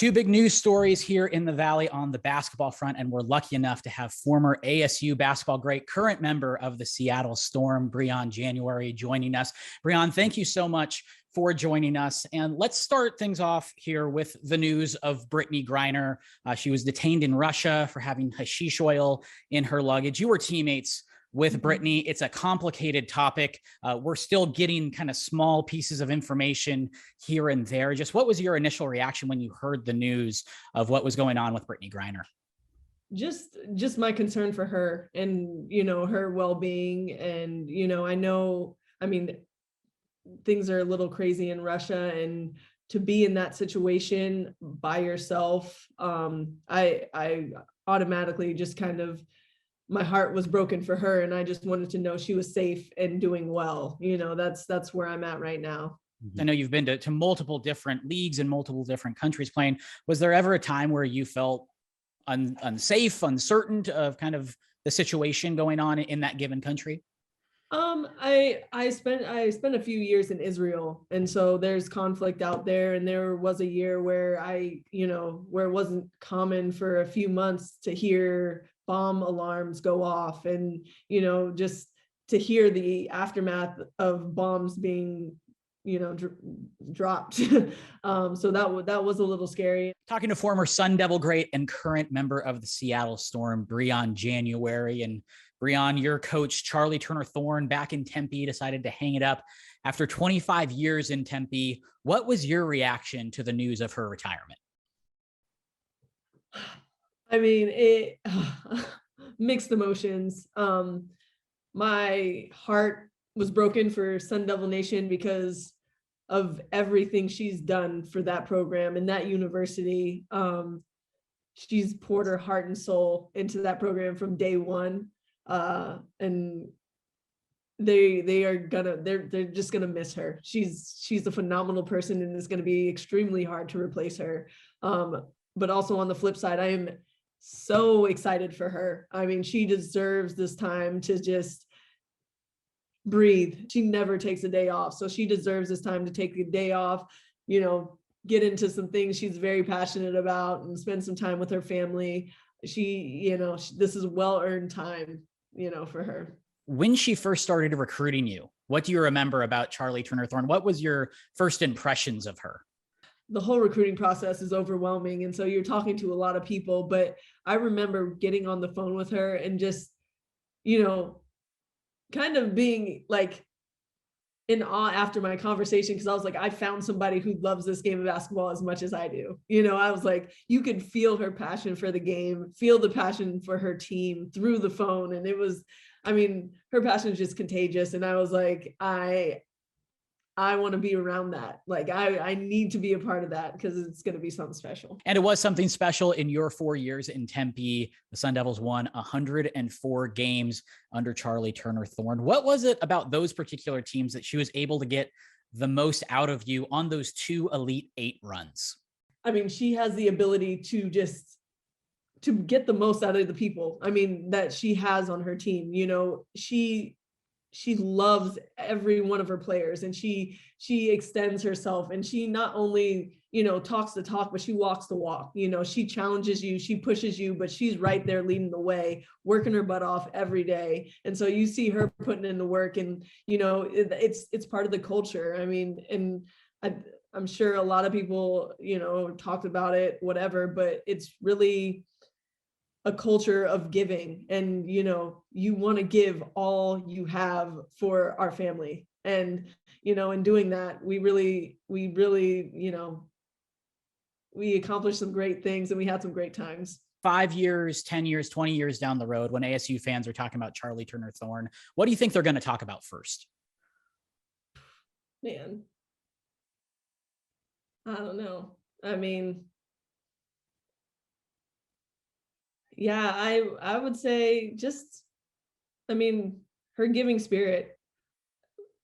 Two big news stories here in the Valley on the basketball front, and we're lucky enough to have former ASU basketball great, current member of the Seattle Storm, Briann January, joining us. Briann, thank you so much for joining us. And let's start things off here with the news of Brittney Griner. She was detained in Russia for having hashish oil in her luggage. You were teammates with Brittney. It's a complicated topic. We're still getting kind of small pieces of information here and there. Just what was your initial reaction when you heard the news of what was going on with Brittney Griner? Just my concern for her and, her well-being. And, I mean, things are a little crazy in Russia, and to be in that situation by yourself, I automatically just kind of, my heart was broken for her, and I just wanted to know she was safe and doing well. That's where I'm at right now. I know you've been to multiple different leagues and multiple different countries playing. Was there ever a time where you felt unsafe, uncertain of kind of the situation going on in that given country? I spent a few years in Israel, and so there's conflict out there, and there was a year where where it wasn't common for a few months to hear bomb alarms go off, and just to hear the aftermath of bombs being dropped. So that was a little scary. Talking to former Sun Devil great and current member of the Seattle Storm, Briann January. And Briann, your coach, Charli Thorne, back in Tempe, decided to hang it up after 25 years in Tempe. What was your reaction to the news of her retirement? I mean, mixed emotions. My heart was broken for Sun Devil Nation because of everything she's done for that program and that university. She's poured her heart and soul into that program from day one. And they're just gonna miss her. She's a phenomenal person, and it's gonna be extremely hard to replace her. But also on the flip side, I am so excited for her. I mean, she deserves this time to just breathe. She never takes a day off, so she deserves this time to take a day off, get into some things she's very passionate about and spend some time with her family. This is well-earned time, for her. When she first started recruiting you, what do you remember about Charli Thorne? What was your first impressions of her? The whole recruiting process is overwhelming, and so you're talking to a lot of people, but I remember getting on the phone with her and just, kind of being like in awe after my conversation, because I was like, I found somebody who loves this game of basketball as much as I do. I was like, you could feel her passion for the game, feel the passion for her team through the phone. And her passion is just contagious. And I was like, I want to be around that. Like, I need to be a part of that because it's going to be something special. And it was something special in your 4 years in Tempe. The Sun Devils won 104 games under Charli Thorne. What was it about those particular teams that she was able to get the most out of you on those 2 Elite 8 runs? I mean, she has the ability to get the most out of the people, that she has on her team. She loves every one of her players, and she extends herself, and she not only, talks the talk, but she walks the walk. She challenges you, she pushes you, but she's right there leading the way, working her butt off every day. And so you see her putting in the work, and, it's part of the culture. I'm sure a lot of people, talked about it, whatever, but it's really a culture of giving, and you want to give all you have for our family, and in doing that, we really we accomplished some great things, and we had some great times. 5 years, 10 years, 20 years down the road, when ASU fans are talking about Charli Thorne, what do you think they're going to talk about first? Man, I don't know. Yeah, I would say just, her giving spirit.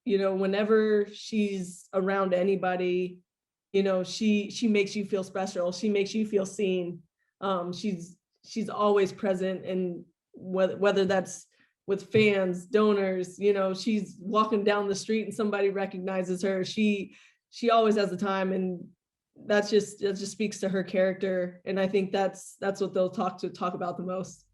Whenever she's around anybody, she makes you feel special. She makes you feel seen. She's always present, and whether that's with fans, donors, she's walking down the street and somebody recognizes her. She always has the time, and that just speaks to her character. And I think that's what they'll talk about the most.